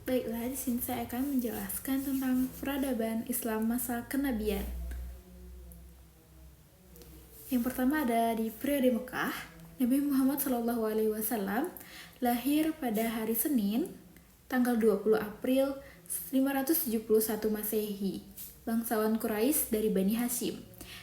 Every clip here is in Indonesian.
Baiklah, di sini saya akan menjelaskan tentang peradaban Islam masa kenabian. Yang pertama ada di periode Mekah. Nabi Muhammad SAW lahir pada hari Senin, tanggal 20 April 571 Masehi, bangsawan Quraisy dari Bani Hashim.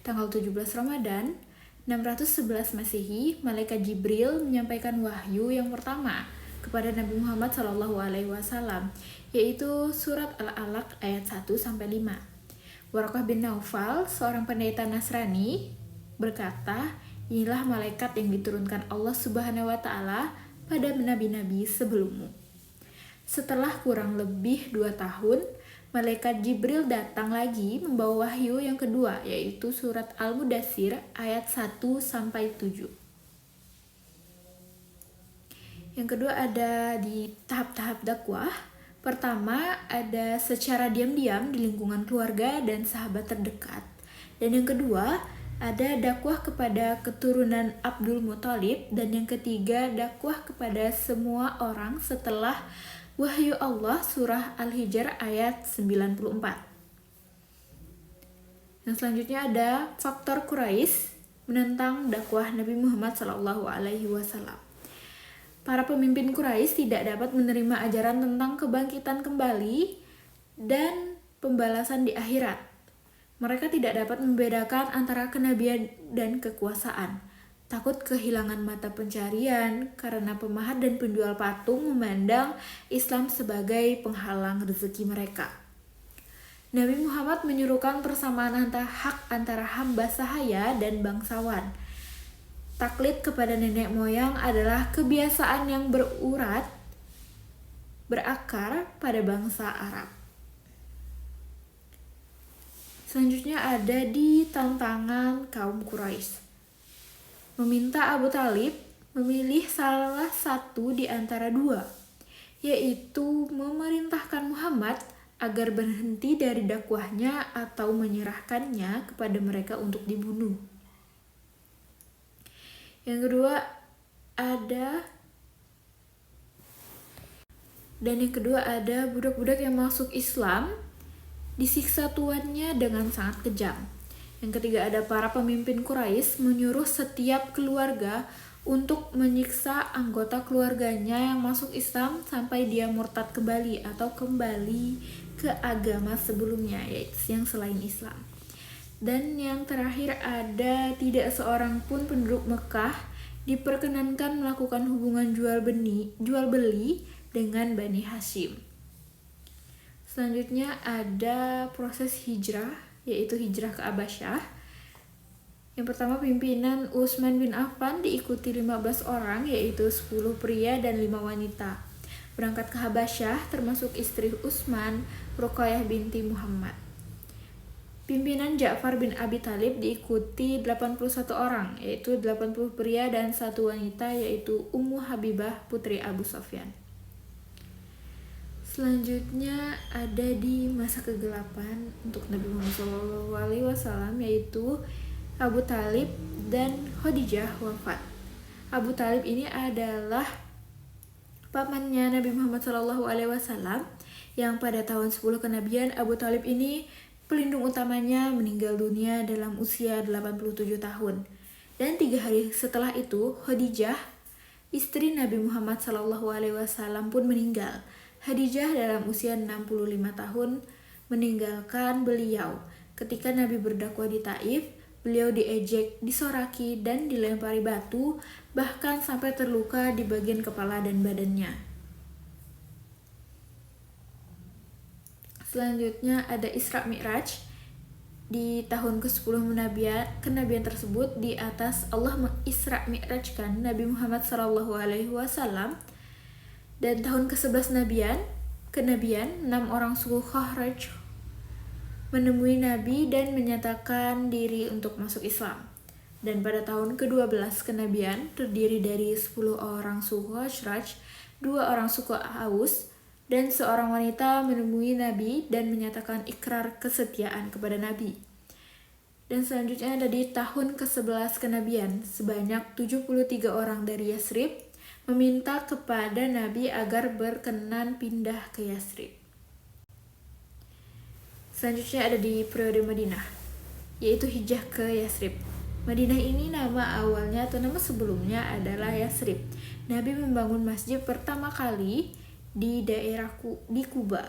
Tanggal 17 Ramadan 611 Masehi, malaikat Jibril menyampaikan wahyu yang pertama kepada Nabi Muhammad SAW, yaitu surat Al-Alaq ayat 1-5. Waraqah bin Naufal, seorang pendeta Nasrani, berkata, inilah malaikat yang diturunkan Allah Subhanahu wa Ta'ala pada nabi-nabi sebelummu. Setelah kurang lebih 2 tahun, malaikat Jibril datang lagi membawa wahyu yang kedua, yaitu surat Al-Mudaththir ayat 1-7. Yang kedua ada di tahap-tahap dakwah. Pertama ada secara diam-diam di lingkungan keluarga dan sahabat terdekat. Dan yang kedua ada dakwah kepada keturunan Abdul Muthalib. Dan yang ketiga dakwah kepada semua orang setelah wahyu Allah surah Al-Hijr ayat 94. Yang selanjutnya ada faktor Quraisy menentang dakwah Nabi Muhammad SAW. Para pemimpin Quraisy tidak dapat menerima ajaran tentang kebangkitan kembali dan pembalasan di akhirat. Mereka tidak dapat membedakan antara kenabian dan kekuasaan. Takut kehilangan mata pencarian karena pemahat dan penjual patung memandang Islam sebagai penghalang rezeki mereka. Nabi Muhammad menyuruhkan persamaan hak antara hamba sahaya dan bangsawan. Taklid kepada nenek moyang adalah kebiasaan yang berakar pada bangsa Arab. Selanjutnya ada di tantangan kaum Quraisy. Meminta Abu Thalib memilih salah satu di antara dua, yaitu memerintahkan Muhammad agar berhenti dari dakwahnya atau menyerahkannya kepada mereka untuk dibunuh. Yang kedua ada budak-budak yang masuk Islam disiksa tuannya dengan sangat kejam. Yang ketiga ada para pemimpin Quraisy menyuruh setiap keluarga untuk menyiksa anggota keluarganya yang masuk Islam sampai dia murtad kembali atau kembali ke agama sebelumnya, yaitu yang selain Islam. Dan yang terakhir ada tidak seorang pun penduduk Mekah diperkenankan melakukan hubungan jual beli dengan Bani Hashim. Selanjutnya ada proses hijrah, yaitu hijrah ke Habasyah. Yang pertama pimpinan Utsman bin Affan diikuti 15 orang, yaitu 10 pria dan 5 wanita. Berangkat ke Habasyah termasuk istri Utsman, Ruqayyah binti Muhammad. Pimpinan Ja'far bin Abi Thalib diikuti 81 orang, yaitu 80 pria dan 1 wanita, yaitu Ummu Habibah putri Abu Sufyan. Selanjutnya ada di masa kegelapan untuk Nabi Muhammad SAW, yaitu Abu Thalib dan Khadijah wafat. Abu Thalib ini adalah pamannya Nabi Muhammad SAW, yang pada tahun 10 kenabian Abu Thalib ini pelindung utamanya meninggal dunia dalam usia 87 tahun. Dan 3 hari setelah itu, Khadijah, istri Nabi Muhammad SAW pun meninggal. Khadijah dalam usia 65 tahun meninggalkan beliau. Ketika Nabi berdakwah di Taif, beliau diejek, disoraki, dan dilempari batu, bahkan sampai terluka di bagian kepala dan badannya. Selanjutnya ada Isra Mi'raj. Di tahun ke-10 kenabian tersebut, di atas Allah mengisra mi'rajkan Nabi Muhammad SAW. Dan tahun ke-11 kenabian 6 orang suku Khazraj menemui Nabi dan menyatakan diri untuk masuk Islam. Dan pada tahun ke-12 kenabian terdiri dari 10 orang suku Khazraj, 2 orang suku Aus, dan seorang wanita menemui Nabi dan menyatakan ikrar kesetiaan kepada Nabi. Dan selanjutnya ada di tahun ke-11 kenabian, sebanyak 73 orang dari Yasrib meminta kepada Nabi agar berkenan pindah ke Yathrib. Selanjutnya ada di periode Madinah, yaitu hijrah ke Yathrib. Madinah ini nama awalnya atau nama sebelumnya adalah Yathrib. Nabi membangun masjid pertama kali di daerah di Kuba.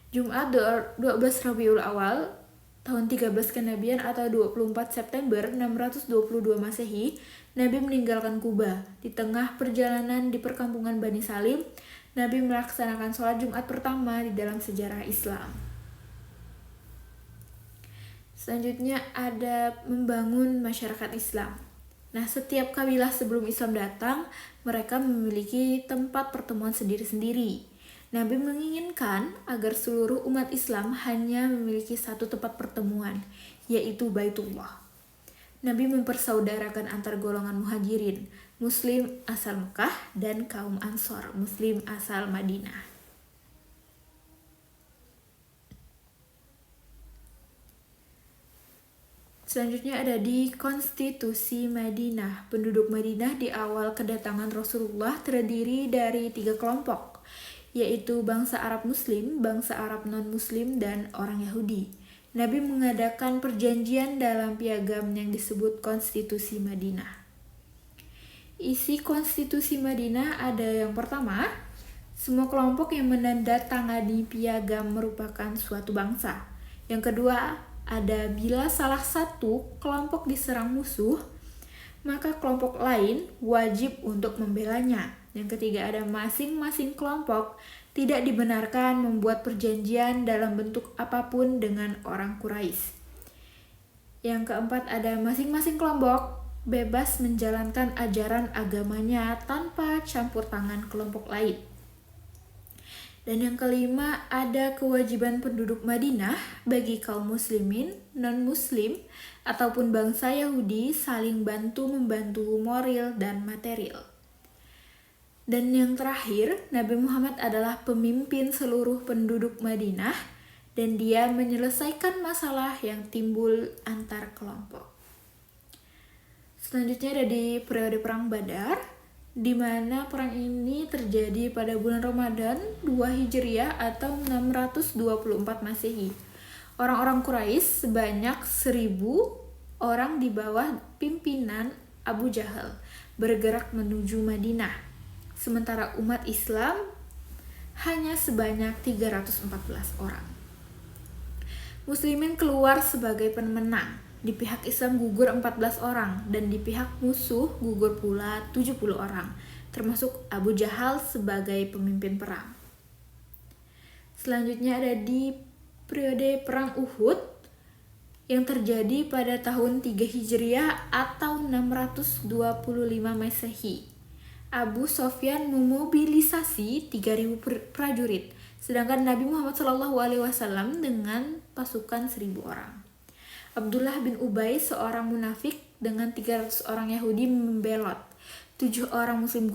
Jumat 12 Rabiul Awal tahun 13 kenabian atau 24 September 622 Masehi, Nabi meninggalkan Kuba. Di tengah perjalanan di perkampungan Bani Salim, Nabi melaksanakan sholat Jumat pertama di dalam sejarah Islam. Selanjutnya ada membangun masyarakat Islam. Nah, setiap kabilah sebelum Islam datang, mereka memiliki tempat pertemuan sendiri-sendiri. Nabi menginginkan agar seluruh umat Islam hanya memiliki satu tempat pertemuan, yaitu Baitullah. Nabi mempersaudarakan antar golongan muhajirin, Muslim asal Mekah, dan kaum Ansor, Muslim asal Madinah. Selanjutnya ada di Konstitusi Madinah. Penduduk Madinah di awal kedatangan Rasulullah terdiri dari 3 kelompok, yaitu bangsa Arab Muslim, bangsa Arab non-Muslim, dan orang Yahudi. Nabi mengadakan perjanjian dalam piagam yang disebut Konstitusi Madinah. Isi Konstitusi Madinah ada yang pertama, semua kelompok yang menandatangani piagam merupakan suatu bangsa. Yang kedua, ada bila salah satu kelompok diserang musuh, maka kelompok lain wajib untuk membelanya. Yang ketiga, ada masing-masing kelompok tidak dibenarkan membuat perjanjian dalam bentuk apapun dengan orang Quraisy. Yang keempat, ada masing-masing kelompok bebas menjalankan ajaran agamanya tanpa campur tangan kelompok lain. Dan yang kelima, ada kewajiban penduduk Madinah bagi kaum muslimin, non-muslim, ataupun bangsa Yahudi saling bantu-membantu moral dan material. Dan yang terakhir, Nabi Muhammad adalah pemimpin seluruh penduduk Madinah dan dia menyelesaikan masalah yang timbul antar kelompok. Selanjutnya ada di periode Perang Badar, di mana perang ini terjadi pada bulan Ramadan 2 Hijriah atau 624 Masehi. Orang-orang Quraisy sebanyak 1.000 orang di bawah pimpinan Abu Jahal bergerak menuju Madinah. Sementara umat Islam hanya sebanyak 314 orang. Muslimin keluar sebagai pemenang. Di pihak Islam gugur 14 orang dan di pihak musuh gugur pula 70 orang, termasuk Abu Jahal sebagai pemimpin perang. Selanjutnya ada di periode Perang Uhud yang terjadi pada tahun 3 Hijriah atau 625 Masehi. Abu Sofyan memobilisasi 3.000 prajurit, sedangkan Nabi Muhammad SAW dengan pasukan 1.000 orang. Abdullah bin Ubay, seorang munafik dengan 300 orang Yahudi membelot. 70 orang muslim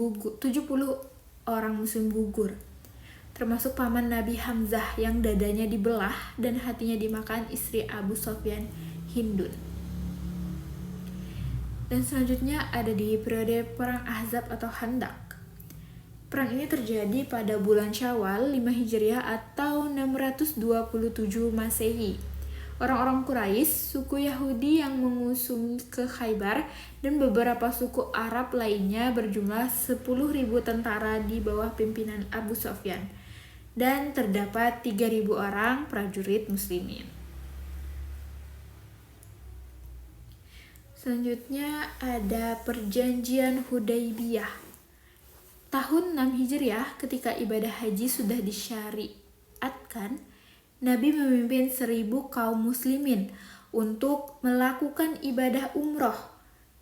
gugur. Termasuk paman Nabi Hamzah yang dadanya dibelah dan hatinya dimakan istri Abu Sofyan, Hindun. Dan selanjutnya ada di periode Perang Ahzab atau Khandaq. Perang ini terjadi pada bulan Syawal 5 Hijriah atau 627 Masehi. Orang-orang Quraisy, suku Yahudi yang mengusung ke Khaybar, dan beberapa suku Arab lainnya berjumlah 10.000 tentara di bawah pimpinan Abu Sofyan. Dan terdapat 3.000 orang prajurit muslimin. Selanjutnya ada Perjanjian Hudaybiyah. Tahun 6 Hijriah ketika ibadah haji sudah disyariatkan, Nabi memimpin 1.000 kaum muslimin untuk melakukan ibadah umroh.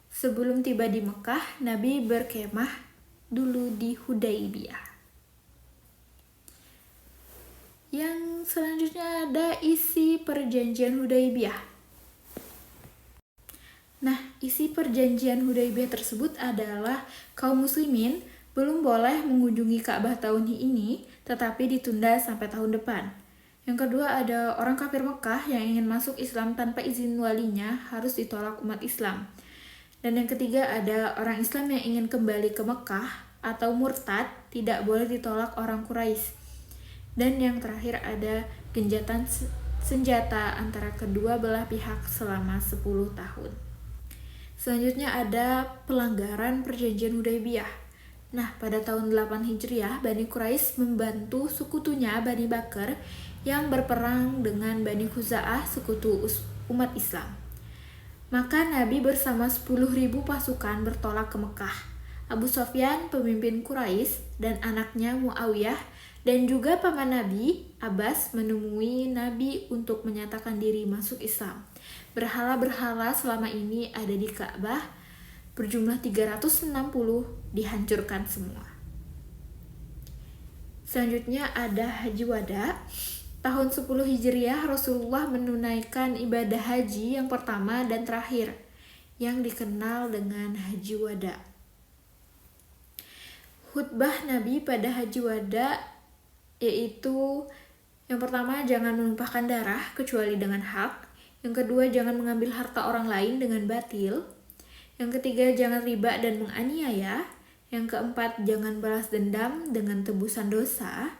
Sebelum tiba di Mekah, Nabi berkemah dulu di Hudaybiyah. Yang selanjutnya ada isi Perjanjian Hudaybiyah. Nah, isi Perjanjian Hudaybiyah tersebut adalah kaum muslimin belum boleh mengunjungi Ka'bah tahun ini, tetapi ditunda sampai tahun depan. Yang kedua, ada orang kafir Mekah yang ingin masuk Islam tanpa izin walinya harus ditolak umat Islam. Dan yang ketiga, ada orang Islam yang ingin kembali ke Mekah atau murtad tidak boleh ditolak orang Quraisy. Dan yang terakhir ada genjatan senjata antara kedua belah pihak selama 10 tahun. Selanjutnya ada pelanggaran perjanjian Hudaybiyah. Nah, pada tahun 8 Hijriah, Bani Quraisy membantu sekutunya Bani Bakar yang berperang dengan Bani Khuza'ah, sekutu umat Islam. Maka Nabi bersama 10.000 pasukan bertolak ke Mekah. Abu Sofyan, pemimpin Quraisy, dan anaknya Muawiyah, dan juga paman Nabi, Abbas, menemui Nabi untuk menyatakan diri masuk Islam. Berhala-berhala selama ini ada di Ka'bah berjumlah 360 dihancurkan semua. Selanjutnya ada Haji Wada. Tahun 10 Hijriah Rasulullah menunaikan ibadah haji yang pertama dan terakhir yang dikenal dengan Haji Wada. Khutbah Nabi pada Haji Wada yaitu yang pertama, jangan menumpahkan darah kecuali dengan hak. Yang kedua, jangan mengambil harta orang lain dengan batil. Yang ketiga, jangan riba dan menganiaya. Yang keempat, jangan balas dendam dengan tebusan dosa.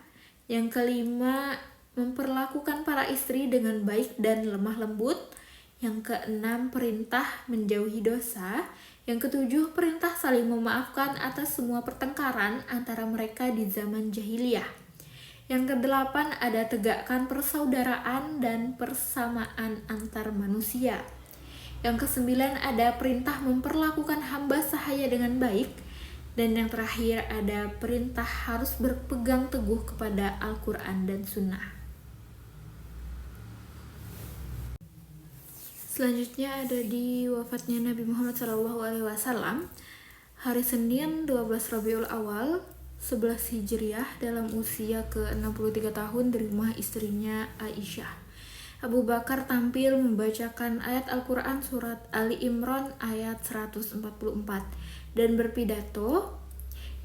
Yang kelima, memperlakukan para istri dengan baik dan lemah lembut. Yang keenam, perintah menjauhi dosa. Yang ketujuh, perintah saling memaafkan atas semua pertengkaran antara mereka di zaman jahiliyah. Yang kedelapan, ada tegakkan persaudaraan dan persamaan antar manusia. Yang kesembilan, ada perintah memperlakukan hamba sahaya dengan baik. Dan yang terakhir, ada perintah harus berpegang teguh kepada Al-Quran dan Sunnah. Selanjutnya ada di wafatnya Nabi Muhammad SAW, hari Senin 12 Rabiul Awal 11 Hijriah dalam usia ke-63 tahun di rumah istrinya Aisyah. Abu Bakar tampil membacakan ayat Al-Quran surat Ali Imran ayat 144 dan berpidato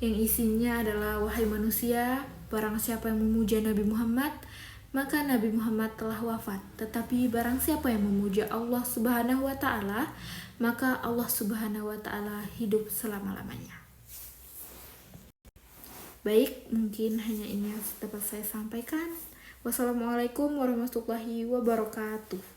yang isinya adalah, wahai manusia, barang siapa yang memuja Nabi Muhammad, maka Nabi Muhammad telah wafat. Tetapi barang siapa yang memuja Allah Subhanahu wa Ta'ala, maka Allah Subhanahu wa Ta'ala hidup selama-lamanya. Baik, mungkin hanya ini yang dapat saya sampaikan. Wassalamualaikum warahmatullahi wabarakatuh.